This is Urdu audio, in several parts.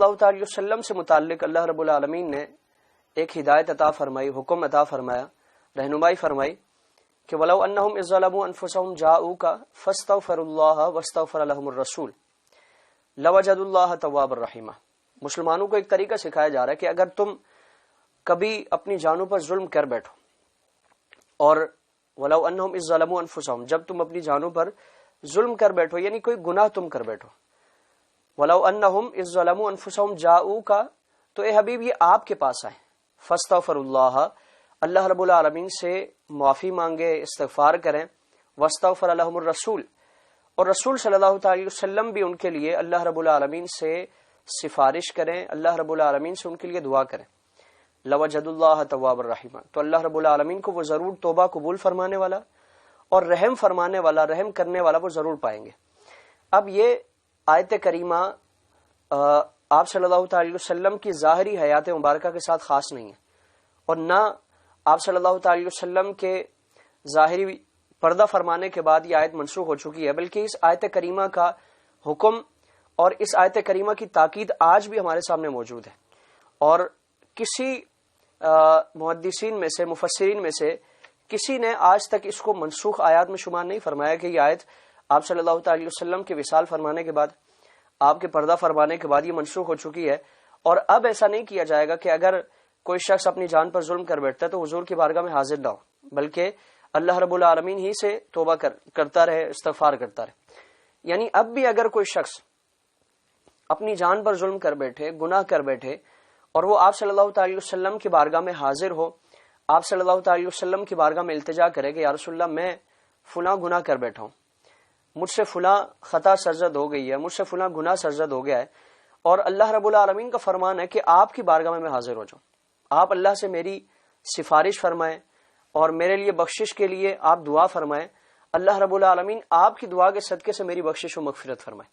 اللہ تعالی علیہ وسلم سے متعلق اللہ رب العالمین نے ایک ہدایت عطا فرمائی، حکم عطا فرمایا، رہنمائی فرمائی کہ وَلَوْ أَنَّهُمْ إِذ ظَلَمُوا أَنفُسَهُمْ جَاءُوكَ فَاسْتَغْفَرُوا اللَّهَ وَاسْتَغْفَرَ لَهُمُ الرَّسُولُ لَوَجَدُوا اللَّهَ تَوَّابًا رَحِيمًا۔ مسلمانوں کو ایک طریقہ سکھایا جا رہا ہے کہ اگر تم کبھی اپنی جانوں پر ظلم کر بیٹھو، اور وَلَوْ أَنَّهُمْ إِذ ظَلَمُوا أَنفُسَهُمْ، جب تم اپنی جانوں پر ظلم کر بیٹھو، یعنی کوئی گناہ تم کر بیٹھو، وَلَوْ أَنَّهُمْ إِذ ظَلَمُوا أَنفُسَهُمْ جَاءُوكَ، تو اے حبیب یہ آپ کے پاس آئے، فَاسْتَغْفِرُوا اللَّهَ، اللہ رب العالمین سے معافی مانگے، استغفار کریں، وَاسْتَغْفَرَ لَهُمُ الرَّسُولُ، اور رسول صلی اللہ تعالی وسلم بھی ان کے لیے اللہ رب العالمین سے سفارش کریں، اللہ رب العالمین سے ان کے لیے دعا کریں، لَوَجَدُوا اللَّهَ تَوَّابًا رَحِيمًا، تو اللہ رب العالمین کو وہ ضرور توبہ قبول فرمانے والا اور رحم فرمانے والا، رحم کرنے والا وہ ضرور پائیں گے۔ اب یہ آیت کریمہ آپ صلی اللہ تعالی وسلم کی ظاہری حیات مبارکہ کے ساتھ خاص نہیں ہے، اور نہ آپ صلی اللہ تعالی وسلم کے ظاہری پردہ فرمانے کے بعد یہ آیت منسوخ ہو چکی ہے، بلکہ اس آیت کریمہ کا حکم اور اس آیت کریمہ کی تاکید آج بھی ہمارے سامنے موجود ہے، اور کسی محدثین میں سے، مفسرین میں سے کسی نے آج تک اس کو منسوخ آیات میں شمار نہیں فرمایا کہ یہ آیت آپ صلی اللہ تعالی وسلم کے وصال فرمانے کے بعد، آپ کے پردہ فرمانے کے بعد یہ منسوخ ہو چکی ہے۔ اور اب ایسا نہیں کیا جائے گا کہ اگر کوئی شخص اپنی جان پر ظلم کر بیٹھتا ہے تو حضور کی بارگاہ میں حاضر نہ ہو، بلکہ اللہ رب العالمین ہی سے توبہ کرتا رہے، استغفار کرتا رہے۔ یعنی اب بھی اگر کوئی شخص اپنی جان پر ظلم کر بیٹھے، گناہ کر بیٹھے، اور وہ آپ صلی اللہ تعالی وسلم کی بارگاہ میں حاضر ہو، آپ صلی اللہ تعالی وسلم کی بارگاہ میں التجا کرے کہ یا رسول اللہ میں فلاں گناہ کر بیٹھا ہوں، مجھ سے فلاں خطا سرزد ہو گئی ہے، مجھ سے فلاں گناہ سرزد ہو گیا ہے، اور اللہ رب العالمین کا فرمان ہے کہ آپ کی بارگاہ میں حاضر ہو جاؤں، آپ اللہ سے میری سفارش فرمائیں اور میرے لیے بخشش کے لیے آپ دعا فرمائیں، اللہ رب العالمین آپ کی دعا کے صدقے سے میری بخشش و مغفرت فرمائے۔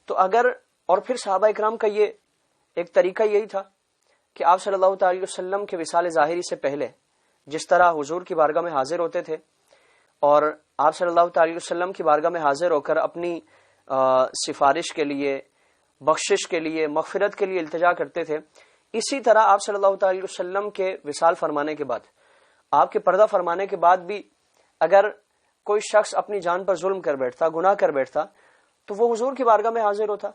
تو اگر، اور پھر صحابہ اکرام کا یہ ایک طریقہ یہی تھا کہ آپ صلی اللہ تعالی وسلم کے وصال ظاہری سے پہلے جس طرح حضور کی بارگاہ میں حاضر ہوتے تھے اور آپ صلی اللہ تعالی وسلم کی بارگاہ میں حاضر ہو کر اپنی سفارش کے لیے، بخشش کے لیے، مغفرت کے لیے التجا کرتے تھے، اسی طرح آپ صلی اللہ تعالی وسلم کے وصال فرمانے کے بعد، آپ کے پردہ فرمانے کے بعد بھی اگر کوئی شخص اپنی جان پر ظلم کر بیٹھتا، گناہ کر بیٹھتا، تو وہ حضور کی بارگاہ میں حاضر ہوتا،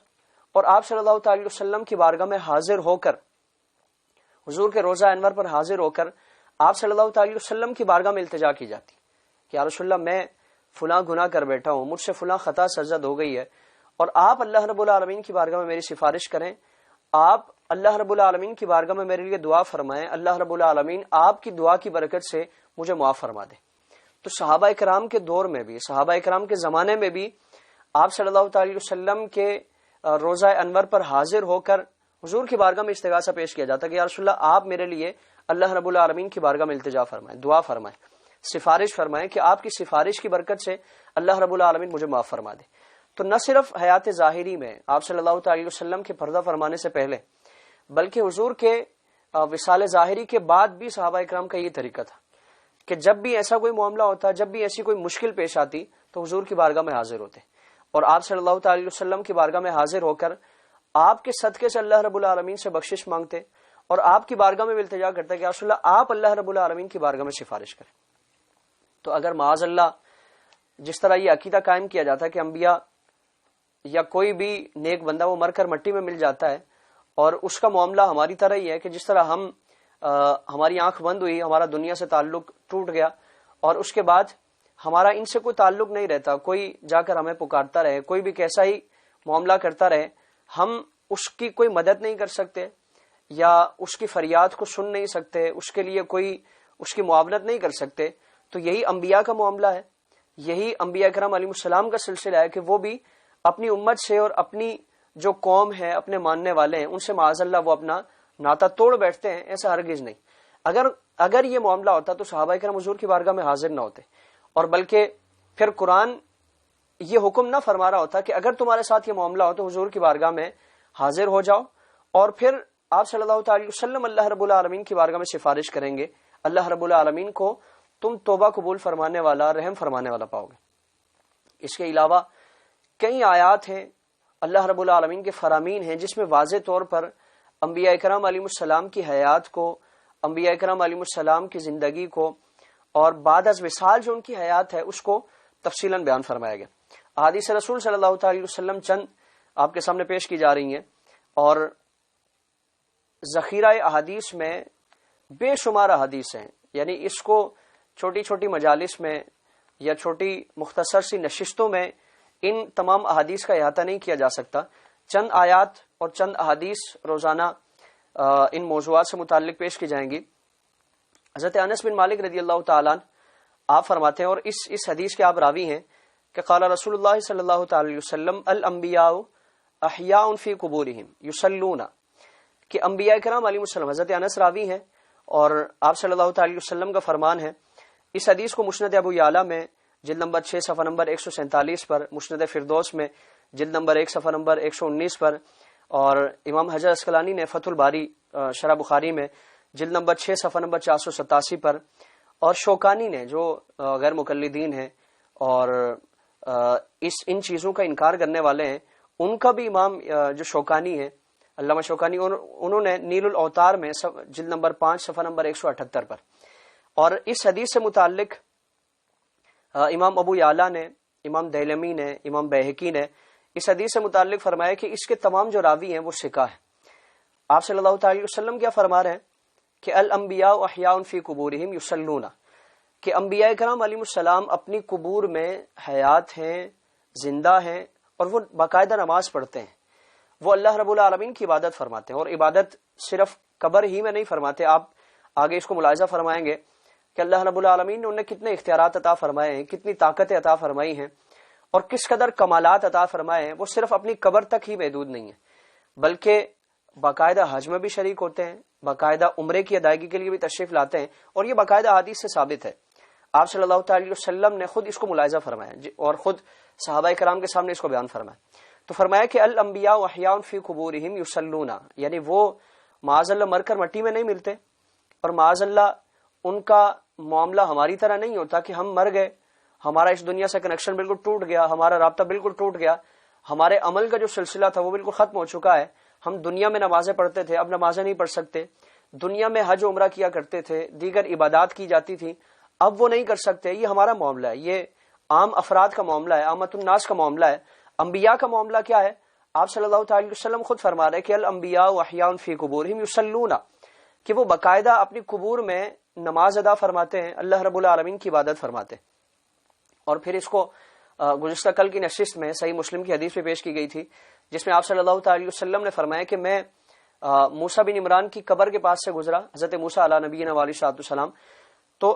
اور آپ صلی اللہ تعالی وسلم کی بارگاہ میں حاضر ہو کر، حضور کے روضہ انور پر حاضر ہو کر آپ صلی اللہ تعالی وسلم کی بارگاہ میں التجا کی جاتی کہ یا رسول اللہ میں فلاں گناہ کر بیٹھا ہوں، مجھ سے فلاں خطا سرزد ہو گئی ہے، اور آپ اللہ رب العالمین کی بارگاہ میں میری سفارش کریں، آپ اللہ رب العالمین کی بارگاہ میں میرے لیے دعا فرمائیں، اللہ رب العالمین آپ کی دعا کی برکت سے مجھے معاف فرما دے۔ تو صحابہ اکرام کے دور میں بھی، صحابہ اکرام کے زمانے میں بھی آپ صلی اللہ تعالی وسلم کے روضہ انور پر حاضر ہو کر حضور کی بارگاہ میں استغاثہ پیش کیا جاتا کہ یا رسول اللہ آپ میرے لیے اللہ رب العالمین کی بارگاہ میں التجا فرمائیں، دعا فرمائیں، سفارش فرمائیں کہ آپ کی سفارش کی برکت سے اللہ رب العالمین مجھے معاف فرما دے۔ تو نہ صرف حیات ظاہری میں آپ صلی اللہ تعالی وسلم کے پردہ فرمانے سے پہلے، بلکہ حضور کے وصال ظاہری کے بعد بھی صحابہ اکرام کا یہ طریقہ تھا کہ جب بھی ایسا کوئی معاملہ ہوتا، جب بھی ایسی کوئی مشکل پیش آتی تو حضور کی بارگاہ میں حاضر ہوتے، اور آپ صلی اللہ تعالی وسلم کی بارگاہ میں حاضر ہو کر آپ کے صدقے سے اللہ رب العالمین سے بخشش مانگتے، اور آپ کی بارگاہ میں التجا کرتے کہ یا رسول اللہ آپ اللہ رب العالمین کی بارگاہ میں سفارش کریں۔ تو اگر معاذ اللہ جس طرح یہ عقیدہ قائم کیا جاتا ہے کہ انبیاء یا کوئی بھی نیک بندہ وہ مر کر مٹی میں مل جاتا ہے، اور اس کا معاملہ ہماری طرح ہی ہے کہ جس طرح ہماری آنکھ بند ہوئی، ہمارا دنیا سے تعلق ٹوٹ گیا، اور اس کے بعد ہمارا ان سے کوئی تعلق نہیں رہتا، کوئی جا کر ہمیں پکارتا رہے، کوئی بھی کیسا ہی معاملہ کرتا رہے، ہم اس کی کوئی مدد نہیں کر سکتے یا اس کی فریاد کو سن نہیں سکتے، اس کے لیے کوئی اس کی معاونت نہیں کر سکتے، تو یہی انبیاء کا معاملہ ہے، یہی انبیاء کرام علیہ السلام کا سلسلہ ہے کہ وہ بھی اپنی امت سے اور اپنی جو قوم ہے، اپنے ماننے والے ہیں، ان سے معاذ اللہ وہ اپنا ناتا توڑ بیٹھتے ہیں، ایسا ہرگز نہیں۔ اگر یہ معاملہ ہوتا تو صحابہ کرام حضور کی بارگاہ میں حاضر نہ ہوتے، اور بلکہ پھر قرآن یہ حکم نہ فرما رہا ہوتا کہ اگر تمہارے ساتھ یہ معاملہ ہو تو حضور کی بارگاہ میں حاضر ہو جاؤ، اور پھر آپ صلی اللہ تعالی وسلم اللہ رب العالمین کی بارگاہ میں سفارش کریں گے، اللہ رب العالمین کو تم توبہ قبول فرمانے والا، رحم فرمانے والا پاؤ گے۔ اس کے علاوہ کئی آیات ہیں اللہ رب العالمین کے فرامین ہیں جس میں واضح طور پر انبیاء اکرام علیہ السلام کی حیات کو، انبیاء اکرام علیہ السلام کی زندگی کو اور بعد از وصال جو ان کی حیات ہے اس کو تفصیلاً بیان فرمایا گیا۔ احادیث رسول صلی اللہ تعالی وسلم چند آپ کے سامنے پیش کی جا رہی ہیں، اور ذخیرہ احادیث میں بے شمار احادیث ہیں، یعنی اس کو چھوٹی چھوٹی مجالس میں یا چھوٹی مختصر سی نشستوں میں ان تمام احادیث کا احاطہ نہیں کیا جا سکتا۔ چند آیات اور چند احادیث روزانہ ان موضوعات سے متعلق پیش کی جائیں گی۔ حضرت انس بن مالک رضی اللہ تعالیٰ عنہ آپ فرماتے ہیں، اور اس حدیث کے آپ راوی ہیں، کہ قال رسول اللہ صلی اللہ تعالی علیہ وسلم الانبیاء احیاء فی قبورہم یصلون، کہ انبیاء کرام علیہ السلام، حضرت انس راوی ہیں اور آپ صلی اللہ تعالی علیہ وسلم کا فرمان ہے۔ اس حدیث کو مسند ابو یعلا میں جلد نمبر 6 صفحہ نمبر 147 پر، مسند فردوس میں جلد نمبر 1 صفحہ نمبر 119 پر، اور امام حجر اسقلانی نے فتح الباری شرح بخاری میں جلد نمبر 6 صفحہ نمبر 487 پر، اور شوکانی نے جو غیر مقلدین ہیں اور ان چیزوں کا انکار کرنے والے ہیں، ان کا بھی امام جو شوکانی ہے، علامہ شوکانی، انہوں نے نیل الاوتار میں جلد نمبر 5 صفحہ نمبر 178 پر۔ اور اس حدیث سے متعلق امام ابو یعلا نے، امام دیلمی نے، امام بیہقی نے اس حدیث سے متعلق فرمایا کہ اس کے تمام جو راوی ہیں وہ ثقہ ہیں۔ آپ صلی اللہ تعالی وسلم کیا فرما رہے ہیں کہ الانبیاء احیاء فی قبورہم یصلون، کہ انبیاء کرام علیہ السلام اپنی قبور میں حیات ہیں، زندہ ہیں، اور وہ باقاعدہ نماز پڑھتے ہیں، وہ اللہ رب العالمین کی عبادت فرماتے ہیں۔ اور عبادت صرف قبر ہی میں نہیں فرماتے، آپ آگے اس کو ملاحظہ فرمائیں گے کہ اللہ رب العالمین نے انہیں کتنے اختیارات عطا فرمائے ہیں، کتنی طاقتیں عطا فرمائی ہیں، اور کس قدر کمالات عطا فرمائے ہیں۔ وہ صرف اپنی قبر تک ہی محدود نہیں ہیں، بلکہ باقاعدہ حج میں بھی شریک ہوتے ہیں، باقاعدہ عمرے کی ادائیگی کے لیے بھی تشریف لاتے ہیں، اور یہ باقاعدہ حدیث سے ثابت ہے۔ آپ صلی اللہ تعالی وسلم نے خود اس کو ملاحظہ فرمایا اور خود صحابہ کرام کے سامنے اس کو بیان فرمایا۔ تو فرمایا کہ الانبیاء احیاء فی قبورہم یصلون، یعنی وہ معاذ اللہ مر کر مٹی میں نہیں ملتے، اور معاذ اللہ ان کا معاملہ ہماری طرح نہیں ہوتا کہ ہم مر گئے، ہمارا اس دنیا سے کنیکشن بالکل ٹوٹ گیا، ہمارا رابطہ بالکل ٹوٹ گیا، ہمارے عمل کا جو سلسلہ تھا وہ بالکل ختم ہو چکا ہے۔ ہم دنیا میں نمازیں پڑھتے تھے، اب نمازیں نہیں پڑھ سکتے، دنیا میں حج و عمرہ کیا کرتے تھے، دیگر عبادات کی جاتی تھی، اب وہ نہیں کر سکتے۔ یہ ہمارا معاملہ ہے، یہ عام افراد کا معاملہ ہے، عامت الناس کا معاملہ ہے۔ انبیاء کا معاملہ کیا ہے؟ آپ صلی اللہ تعالی وسلم خود فرما رہے کہ الانبیاء احیاء فی قبورہم یصلون، کہ وہ باقاعدہ اپنی قبور میں نماز ادا فرماتے ہیں، اللہ رب العالمین کی عبادت فرماتے ہیں۔ اور پھر اس کو گزشتہ کل کی نشست میں صحیح مسلم کی حدیث میں پیش کی گئی تھی، جس میں آپ صلی اللہ تعالی وسلم نے فرمایا کہ میں موسیٰ بن عمران کی قبر کے پاس سے گزرا، حضرت موسیٰ علیہ نبینا علیہ السلام، تو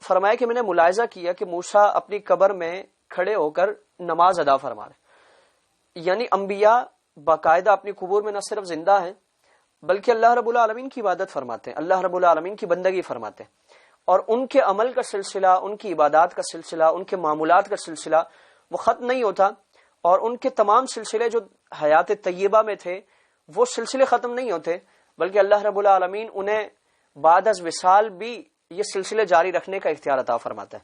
فرمایا کہ میں نے ملاحظہ کیا کہ موسیٰ اپنی قبر میں کھڑے ہو کر نماز ادا فرما رہے، یعنی انبیاء باقاعدہ اپنی قبور میں نہ صرف زندہ ہیں بلکہ اللہ رب العالمین کی عبادت فرماتے ہیں، اللہ رب العالمین کی بندگی فرماتے ہیں، اور ان کے عمل کا سلسلہ، ان کی عبادات کا سلسلہ، ان کے معمولات کا سلسلہ وہ ختم نہیں ہوتا، اور ان کے تمام سلسلے جو حیات طیبہ میں تھے وہ سلسلے ختم نہیں ہوتے، بلکہ اللہ رب العالمین انہیں بعد از وصال بھی یہ سلسلے جاری رکھنے کا اختیار عطا فرماتا ہے۔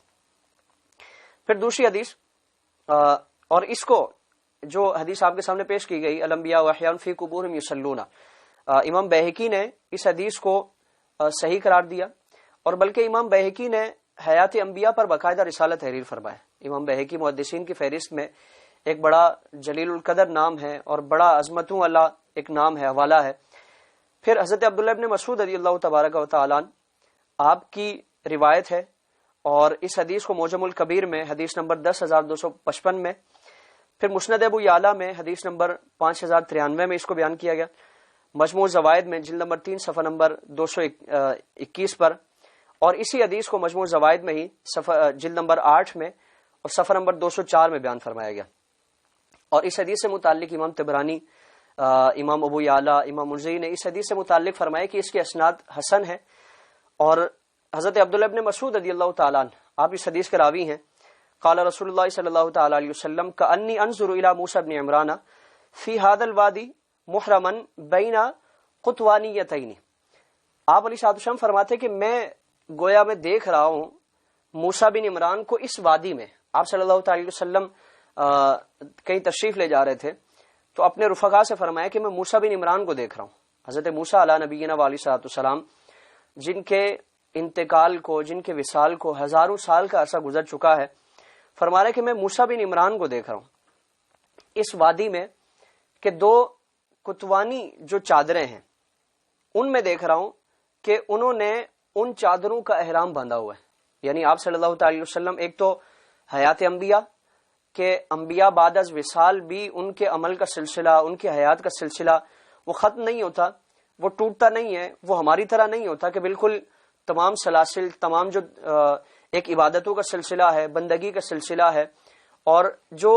پھر دوسری حدیث، اور اس کو جو حدیث آپ کے سامنے پیش کی گئی الانبیاء احیاء فی قبورہم یصلون، امام بیہقی نے اس حدیث کو صحیح قرار دیا، اور بلکہ امام بیہقی نے حیات انبیاء پر باقاعدہ رسالہ تحریر فرمایا۔ امام بیہقی محدثین کی فہرست میں ایک بڑا جلیل القدر نام ہے اور بڑا عظمتوں والا ایک نام ہے، حوالہ ہے۔ پھر حضرت عبداللہ ابن مسعود رضی اللہ تبارک و تعالیٰ عنہ آپ کی روایت ہے، اور اس حدیث کو معجم الکبیر میں حدیث نمبر 10,255 میں، پھر مسند ابو یعلا میں حدیث نمبر 5093 میں اس کو بیان کیا گیا، مجموع زوائد میں جلد نمبر 3 صفحہ نمبر 221 پر، اور اسی حدیث کو مجموع زوائد میں ہی جلد نمبر 8 میں اور صفحہ نمبر 204 میں بیان فرمایا گیا۔ اور اس حدیث سے متعلق امام طبرانی، امام ابو یعلا، امام منذری نے اس حدیث سے متعلق فرمایا کہ اس کے اسناد حسن ہے، اور حضرت عبداللہ ابن مسعود رضی اللہ تعالیٰ عنہ آپ اس حدیث کے راوی ہیں۔ قال رسول اللہ صلی اللہ تعالیٰ علیہ وسلم کأنی انظر الی موسیٰ بن عمران فی ھذا الوادی محرما بین قطوانیتین، آپ علیہ السلام فرماتے کہ میں گویا میں دیکھ رہا ہوں موسیٰ بن عمران کو اس وادی میں، آپ صلی اللہ تعالی وسلم کہیں تشریف لے جا رہے تھے، تو اپنے رفقا سے فرمایا کہ میں موسیٰ بن عمران کو دیکھ رہا ہوں. حضرت موسیٰ علیہ نبینا علیہ السلام جن کے انتقال کو، جن کے وصال کو ہزاروں سال کا عرصہ گزر چکا ہے، فرما رہے کہ میں موسیٰ بن عمران کو دیکھ رہا ہوں اس وادی میں کہ دو کتوانی جو چادریں ہیں ان میں دیکھ رہا ہوں کہ انہوں نے ان چادروں کا احرام باندھا ہوا ہے. یعنی آپ صلی اللہ تعالی وسلم ایک تو حیات انبیاء کہ انبیاء بعد از وصال بھی ان کے عمل کا سلسلہ، ان کی حیات کا سلسلہ وہ ختم نہیں ہوتا، وہ ٹوٹتا نہیں ہے. وہ ہماری طرح نہیں ہوتا کہ بالکل تمام سلاسل، تمام جو ایک عبادتوں کا سلسلہ ہے، بندگی کا سلسلہ ہے، اور جو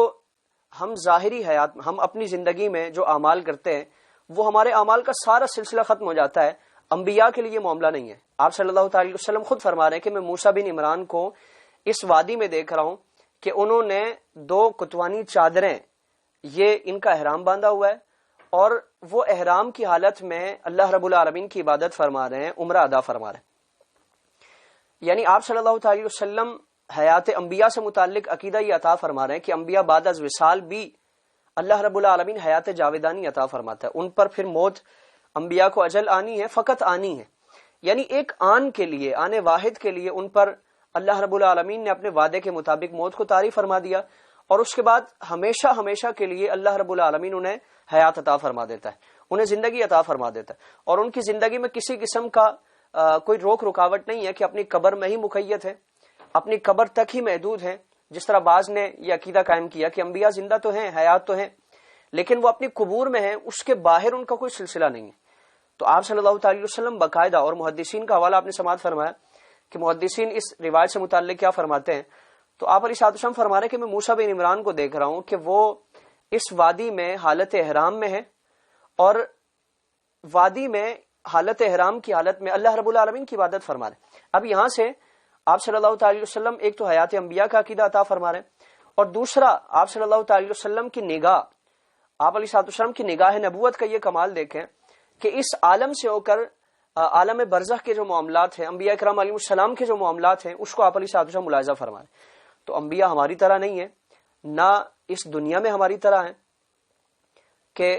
ہم ظاہری حیات، ہم اپنی زندگی میں جو اعمال کرتے ہیں وہ ہمارے اعمال کا سارا سلسلہ ختم ہو جاتا ہے. انبیاء کے لیے معاملہ نہیں ہے. آپ صلی اللہ تعالی وسلم خود فرما رہے ہیں کہ میں موسیٰ بن عمران کو اس وادی میں دیکھ رہا ہوں کہ انہوں نے دو کتوانی چادریں، یہ ان کا احرام باندھا ہوا ہے، اور وہ احرام کی حالت میں اللہ رب العالمین کی عبادت فرما رہے ہیں، عمرہ ادا فرما رہے ہیں. یعنی آپ صلی اللہ تعالی وسلم حیات انبیاء سے متعلق عقیدہ یہ عطا فرما رہے ہیں کہ انبیاء بعد از وصال بھی اللہ رب العالمین حیات جاویدانی عطا فرماتا ہے. ان پر پھر موت، انبیاء کو اجل آنی ہے، فقط آنی ہے. یعنی ایک آن کے لیے، آنے واحد کے لیے ان پر اللہ رب العالمین نے اپنے وعدے کے مطابق موت کو طاری فرما دیا، اور اس کے بعد ہمیشہ ہمیشہ کے لیے اللہ رب العالمین انہیں حیات عطا فرما دیتا ہے، انہیں زندگی عطا فرما دیتا ہے. اور ان کی زندگی میں کسی قسم کا کوئی روک رکاوٹ نہیں ہے کہ اپنی قبر میں ہی مقید ہے، اپنی قبر تک ہی محدود ہیں. جس طرح بعض نے یہ عقیدہ قائم کیا کہ انبیاء زندہ تو ہیں، حیات تو ہیں، لیکن وہ اپنی قبور میں ہیں، اس کے باہر ان کا کوئی سلسلہ نہیں ہے. تو آپ صلی اللہ تعالی وسلم باقاعدہ، اور محدثین کا حوالہ آپ نے سماعت فرمایا کہ محدثین اس روایت سے متعلق کیا فرماتے ہیں. تو آپ علیہ الصلوۃ والسلام فرما رہے کہ میں موسیٰ بن عمران کو دیکھ رہا ہوں کہ وہ اس وادی میں حالت احرام میں ہے، اور وادی میں حالت احرام کی حالت میں اللہ رب العالمین کی عبادت فرما رہے ہیں. اب یہاں سے آپ صلی اللہ تعالی وسلم ایک تو حیات انبیاء کا عقیدہ عطا فرما رہے ہیں، اور دوسرا آپ صلی اللہ تعالی وسلم کی نگاہ، آپ علیہ الصلوۃ والسلام کی نگاہ نبوت کا یہ کمال دیکھیں کہ اس عالم سے ہو کر عالم برزخ کے جو معاملات ہیں، انبیاء کرام علیہ السلام کے جو معاملات ہیں، اس کو آپ علیہ الصلوۃ والسلام ملاحظہ فرما رہے ہیں. تو انبیاء ہماری طرح نہیں ہیں، نہ اس دنیا میں ہماری طرح ہیں کہ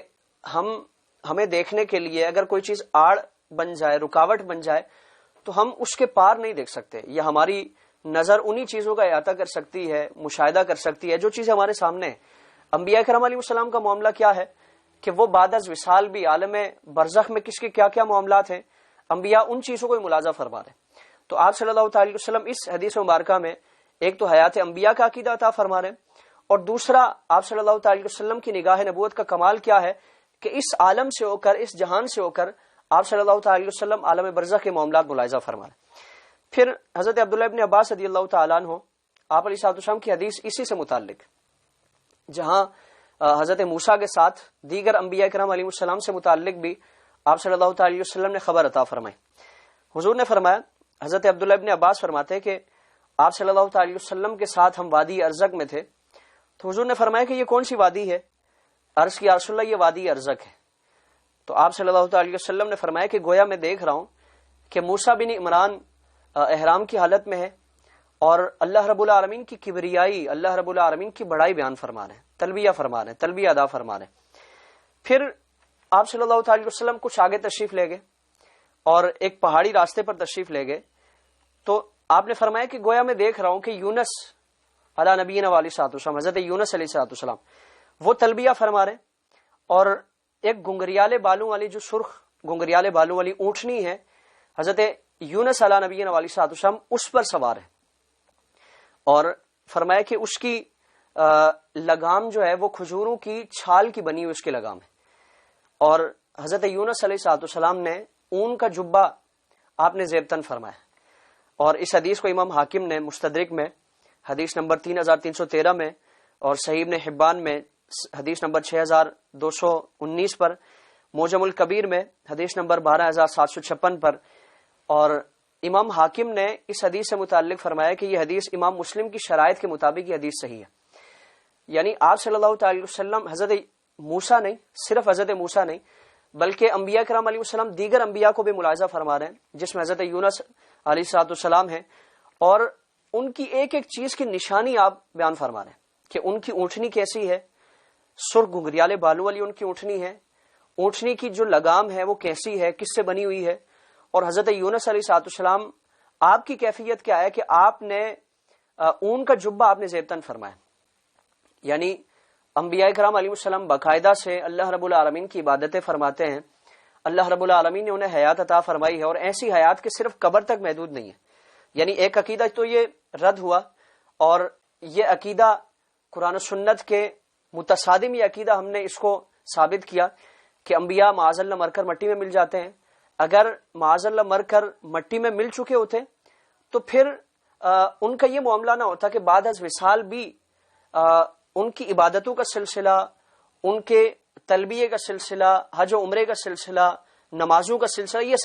ہمیں دیکھنے کے لیے اگر کوئی چیز آڑ بن جائے، رکاوٹ بن جائے، تو ہم اس کے پار نہیں دیکھ سکتے، یا ہماری نظر انہی چیزوں کا احاطہ کر سکتی ہے، مشاہدہ کر سکتی ہے جو چیزیں ہمارے سامنے ہیں. انبیاء کرام علیہ السلام کا معاملہ کیا ہے کہ وہ بعد از وصال بھی عالم برزخ میں کس کے کیا کیا معاملات ہیں، انبیاء ان چیزوں کو ملاحظہ فرما رہے ہیں. تو آپ صلی اللہ تعالی وسلم اس حدیث مبارکہ میں ایک تو حیات انبیاء کا عقیدہ عطا فرما رہے ہیں، اور دوسرا آپ صلی اللہ تعالی وسلم کی نگاہ نبوت کا کمال کیا ہے کہ اس عالم سے ہو کر، اس جہان سے ہو کر آپ صلی اللہ تعالی وسلم عالم برزخ کے معاملات ملاحظہ فرما رہے ہیں. پھر حضرت عبداللہ ابن عباس رضی اللہ تعالیٰ عنہ، آپ علیہ الصلوۃ والسلام کی حدیث اسی سے متعلق، جہاں حضرت موسیٰ کے ساتھ دیگر انبیاء کرام علیہ السلام سے متعلق بھی آپ صلی اللہ تعالی وسلم نے خبر عطا فرمائی. حضور نے فرمایا، حضرت عبداللہ ابن عباس فرماتے ہیں کہ آپ صلی اللہ تعالی وسلم کے ساتھ ہم وادی ارزق میں تھے، تو حضور نے فرمایا کہ یہ کون سی وادی ہے؟ عرض کی یا رسول اللہ، یہ وادی ارزق ہے. تو آپ صلی اللہ تعالی وسلم نے فرمایا کہ گویا میں دیکھ رہا ہوں کہ موسیٰ بن عمران احرام کی حالت میں ہے، اور اللہ رب العالمین کی کبریائی، اللہ رب العالمین کی بڑائی بیان فرما رہے ہیں، تلبیہ فرما رہے ہیں، تلبیہ ادا فرما رہے ہیں. پھر آپ صلی اللہ تعالی وسلم کچھ آگے تشریف لے گئے اور ایک پہاڑی راستے پر تشریف لے گئے. تو آپ نے فرمایا کہ گویا میں دیکھ رہا ہوں کہ یونس علی نبینا علیہ الصلوۃ والسلام، حضرت یونس علیہ الصلوۃ والسلام وہ تلبیہ فرما رہے ہیں، اور ایک گنگریالے بالوں والی، جو سرخ گنگریالے بالوں والی اونٹنی ہے، حضرت یونس علی نبینا علیہ الصلوۃ والسلام اس پر سوار ہے، اور فرمایا کہ اس کی لگام جو ہے وہ کھجوروں کی چھال کی بنی ہوئی اس کی لگام ہے. اور حضرت یونس علیہ الصلوۃ والسلام نے اون کا جبہ آپ نے زیب تن فرمایا. اور اس حدیث کو امام حاکم نے مستدرک میں حدیث نمبر 3313 میں، اور صحیح ابن حبان میں حدیث نمبر 6219 پر، موجم الکبیر میں حدیث نمبر 12756 پر، اور امام حاکم نے اس حدیث سے متعلق فرمایا کہ یہ حدیث امام مسلم کی شرائط کے مطابق یہ حدیث صحیح ہے. یعنی آپ صلی اللہ تعالی وسلم حضرت موسیٰ نہیں، صرف حضرت موسیٰ نہیں، بلکہ انبیاء کرام علیہ السلام دیگر انبیاء کو بھی ملاحظہ فرما رہے ہیں، جس میں حضرت یونس علیہ الصلوۃ والسلام ہیں، اور ان کی ایک ایک چیز کی نشانی آپ بیان فرما رہے ہیں کہ ان کی اونٹنی کیسی ہے، سرخ گھنگریالے بالوں والی ان کی اونٹنی ہے، اونٹنی کی جو لگام ہے وہ کیسی ہے، کس سے بنی ہوئی ہے، اور حضرت یونس علیہ السلام آپ کی کیفیت کیا ہے کہ آپ نے اون کا جبہ آپ نے زیبتن فرمایا. یعنی انبیاء کرام علیہ السلام باقاعدہ سے اللہ رب العالمین کی عبادتیں فرماتے ہیں. اللہ رب العالمین نے انہیں حیات عطا فرمائی ہے، اور ایسی حیات کہ صرف قبر تک محدود نہیں ہے. یعنی ایک عقیدہ تو یہ رد ہوا، اور یہ عقیدہ قرآن و سنت کے متصادم یہ عقیدہ ہم نے اس کو ثابت کیا کہ انبیاء معاذ اللہ مر کر مٹی میں مل جاتے ہیں. اگر معاذ اللہ مر کر مٹی میں مل چکے ہوتے تو پھر ان کا یہ معاملہ نہ ہوتا کہ بعد از وصال بھی ان کی عبادتوں کا سلسلہ، ان کے تلبیے کا سلسلہ، حج و عمرے کا سلسلہ، نمازوں کا سلسلہ، یہ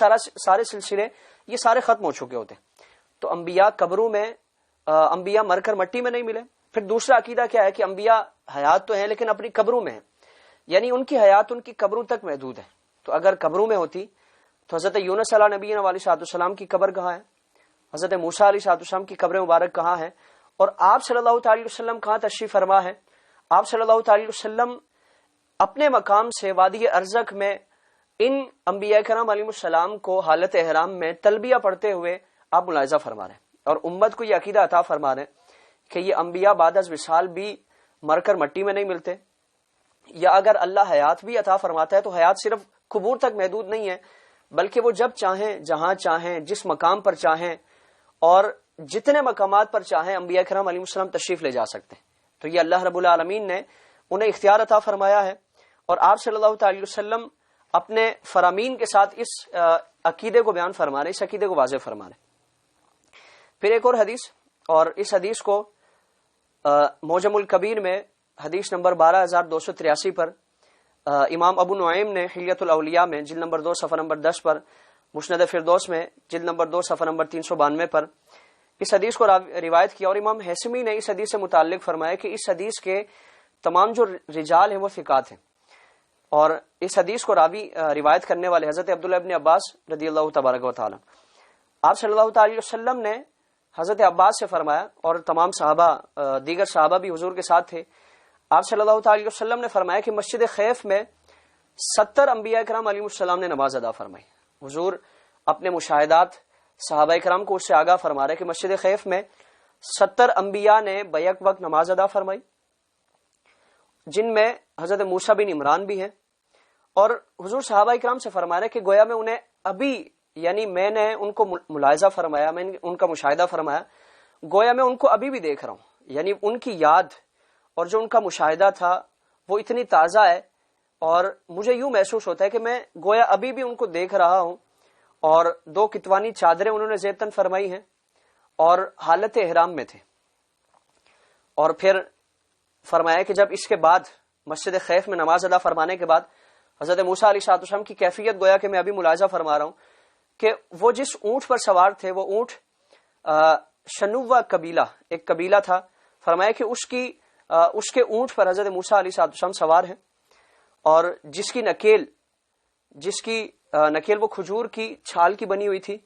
سارے سلسلے یہ سارے ختم ہو چکے ہوتے. تو انبیاء قبروں میں انبیاء مر کر مٹی میں نہیں ملے. پھر دوسرا عقیدہ کیا ہے کہ انبیاء حیات تو ہیں لیکن اپنی قبروں میں ہیں، یعنی ان کی حیات ان کی قبروں تک محدود ہے. تو اگر قبروں میں ہوتی تو حضرت یونس علیہ نبی علیہ السلام کی قبر کہاں ہے، حضرت موسیٰ علیہ السلام کی قبر مبارک کہاں ہے، اور آپ صلی اللہ تعالی وسلم کہاں تشریف فرما ہے. آپ صلی اللہ تعالی وسلم اپنے مقام سے وادی ارزق میں ان انبیاء کرام علیہ السلام کو حالت احرام میں تلبیہ پڑھتے ہوئے آپ ملاحظہ فرما رہے ہیں، اور امت کو یہ عقیدہ عطا فرما رہے ہیں کہ یہ انبیاء بعد از وصال بھی مر کر مٹی میں نہیں ملتے. یا اگر اللہ حیات بھی عطا فرماتا ہے تو حیات صرف قبور تک محدود نہیں ہے، بلکہ وہ جب چاہیں، جہاں چاہیں، جس مقام پر چاہیں اور جتنے مقامات پر چاہیں انبیاء کرام علیہ السلام تشریف لے جا سکتے ہیں. تو یہ اللہ رب العالمین نے انہیں اختیار عطا فرمایا ہے، اور آپ صلی اللہ تعالی وسلم اپنے فرامین کے ساتھ اس عقیدے کو بیان فرما رہے، اس عقیدے کو واضح فرما رہے. پھر ایک اور حدیث، اور اس حدیث کو معجم الکبیر میں حدیث نمبر 12283 پر امام ابو نعیم نے حلیۃ الاولیاء میں جلد نمبر 2 صفحہ نمبر 10 پر، مسند فردوس میں جلد نمبر 2 صفحہ نمبر 392 پر اس حدیث کو روایت کیا. اور امام حیثمی نے اس حدیث سے متعلق فرمایا کہ اس حدیث کے تمام جو رجال ہیں وہ ثقات ہیں، اور اس حدیث کو روایت کرنے والے حضرت عبداللہ ابن عباس رضی اللہ تبارک و تعالی. آپ صلی اللہ تعالی وسلم نے حضرت عباس سے فرمایا، اور تمام صحابہ دیگر صحابہ بھی حضور کے ساتھ تھے. آپ صلی اللہ تعالی وسلم نے فرمایا کہ مسجد خیف میں 70 انبیاء کرام علیہ السلام نے نماز ادا فرمائی. حضور اپنے مشاہدات صحابہ کرام کو اس سے آگاہ فرما رہے کہ مسجد خیف میں 70 انبیاء نے بیک وقت نماز ادا فرمائی، جن میں حضرت موسیٰ بن عمران بھی ہیں. اور حضور صحابہ کرام سے فرما رہے کہ گویا میں انہیں ابھی، یعنی میں نے ان کو ملاحظہ فرمایا، میں نے ان کا مشاہدہ فرمایا، گویا میں ان کو ابھی بھی دیکھ رہا ہوں. یعنی ان کی یاد اور جو ان کا مشاہدہ تھا وہ اتنی تازہ ہے، اور مجھے یوں محسوس ہوتا ہے کہ میں گویا ابھی بھی ان کو دیکھ رہا ہوں. اور 2 کتوانی چادریں انہوں نے زیبتن فرمائی ہیں اور حالت احرام میں تھے. اور پھر فرمایا کہ جب اس کے بعد مسجد خیف میں نماز ادا فرمانے کے بعد حضرت موسیٰ علیہ السلام کی کیفیت گویا کہ میں ابھی ملاحظہ فرما رہا ہوں کہ وہ جس اونٹ پر سوار تھے وہ اونٹ شنوہ قبیلہ، ایک قبیلہ تھا. فرمایا کہ اس کے اونٹ پر حضرت موسیٰ علیہ السلام سوار ہیں، اور جس کی نکیل وہ کھجور کی چھال کی بنی ہوئی تھی،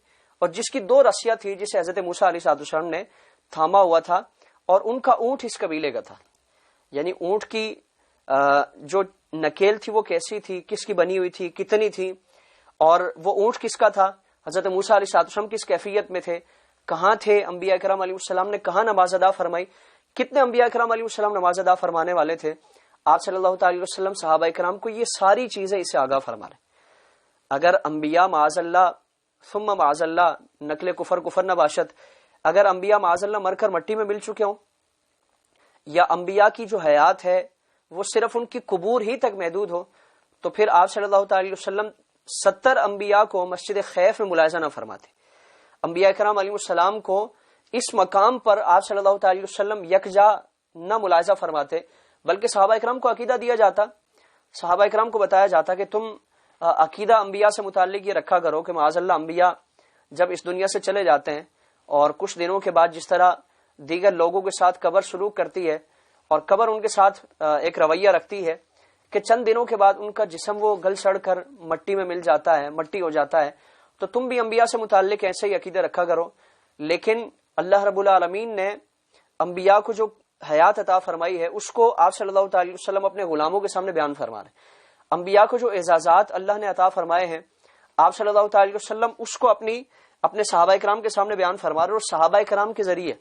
اور جس کی 2 رسیاں تھی جسے حضرت موسیٰ علیہ السلام نے تھاما ہوا تھا، اور ان کا اونٹ اس قبیلے کا تھا. یعنی اونٹ کی جو نکیل تھی وہ کیسی تھی، کس کی بنی ہوئی تھی، کتنی تھی، اور وہ اونٹ کس کا تھا، حضرت موسیٰ علیہ السلام کس کیفیت میں تھے، کہاں تھے انبیاء کرام علیہ السلام نے کہاں نماز ادا فرمائی، کتنے انبیاء کرام علیہ السلام نماز ادا فرمانے والے تھے. آپ صلی اللہ تعالی وسلم صحابہ کرام کو یہ ساری چیزیں اس سے آگاہ فرما رہے. اگر انبیاء معاذ اللہ ثم معاذ اللہ نقل کفر نہ باشد، اگر انبیاء معاذ اللہ مر کر مٹی میں مل چکے ہوں، یا انبیاء کی جو حیات ہے وہ صرف ان کی قبور ہی تک محدود ہو، تو پھر آپ صلی اللہ تعالی وسلم 70 انبیاء کو مسجد خیف میں ملاحظہ نہ فرماتے. انبیاء کرام علیہ السلام کو اس مقام پر آپ صلی اللہ تعالی وسلم یکجا نہ ملاحظہ فرماتے، بلکہ صحابہ کرام کو عقیدہ دیا جاتا، صحابہ کرام کو بتایا جاتا کہ تم عقیدہ انبیاء سے متعلق یہ رکھا کرو کہ معاذ اللہ انبیاء جب اس دنیا سے چلے جاتے ہیں اور کچھ دنوں کے بعد جس طرح دیگر لوگوں کے ساتھ قبر سلوک کرتی ہے، اور قبر ان کے ساتھ ایک رویہ رکھتی ہے کہ چند دنوں کے بعد ان کا جسم وہ گل سڑ کر مٹی میں مل جاتا ہے، مٹی ہو جاتا ہے، تو تم بھی انبیاء سے متعلق ایسے ہی عقیدہ رکھا کرو. لیکن اللہ رب العالمین نے انبیاء کو جو حیات عطا فرمائی ہے اس کو آپ صلی اللہ تعالی وسلم اپنے غلاموں کے سامنے بیان فرما رہے ہیں۔ انبیاء کو جو اعزازات اللہ نے عطا فرمائے ہیں آپ صلی اللہ تعالی وسلم اس کو اپنے صحابہ کرام کے سامنے بیان فرما رہے ہیں، اور صحابہ کرام کے ذریعے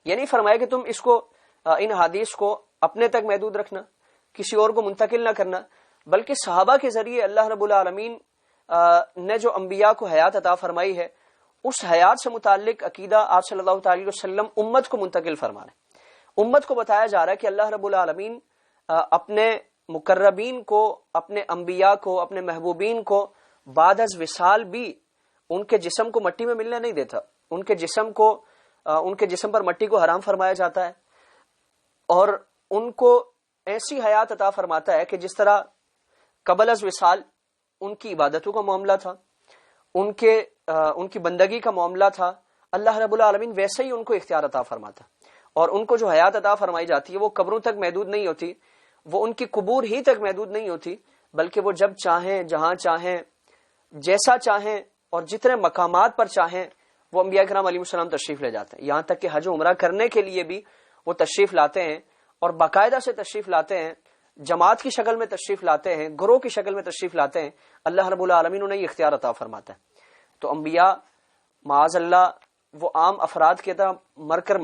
یہ نہیں فرمایا کہ تم اس کو ان حدیث کو اپنے تک محدود رکھنا، کسی اور کو منتقل نہ کرنا، بلکہ صحابہ کے ذریعے اللہ رب العالمین نے جو انبیاء کو حیات عطا فرمائی ہے اس حیات سے متعلق عقیدہ آپ صلی اللہ تعالی وسلم امت کو منتقل فرما رہے ہیں۔ امت کو بتایا جا رہا ہے کہ اللہ رب العالمین اپنے مقربین کو، اپنے انبیاء کو، اپنے محبوبین کو بعد از وصال بھی ان کے جسم کو مٹی میں ملنے نہیں دیتا، ان کے جسم پر مٹی کو حرام فرمایا جاتا ہے، اور ان کو ایسی حیات عطا فرماتا ہے کہ جس طرح قبل از وصال ان کی عبادتوں کا معاملہ تھا، ان کی بندگی کا معاملہ تھا، اللہ رب العالمین ویسے ہی ان کو اختیار عطا فرماتا، اور ان کو جو حیات عطا فرمائی جاتی ہے وہ قبروں تک محدود نہیں ہوتی، وہ ان کی قبور ہی تک محدود نہیں ہوتی، بلکہ وہ جب چاہیں، جہاں چاہیں، جیسا چاہیں اور جتنے مقامات پر چاہیں وہ انبیاء کرام علیہ السلام تشریف لے جاتے ہیں۔ یہاں تک کہ حج و عمرہ کرنے کے لیے بھی وہ تشریف لاتے ہیں، اور باقاعدہ سے تشریف لاتے ہیں، جماعت کی شکل میں تشریف لاتے ہیں، گروہ کی شکل میں تشریف لاتے ہیں، اللہ رب العالمین انہیں اختیار عطا فرماتا ہے۔ تو انبیاء معاذ اللہ وہ عام افراد کی طرح مر کر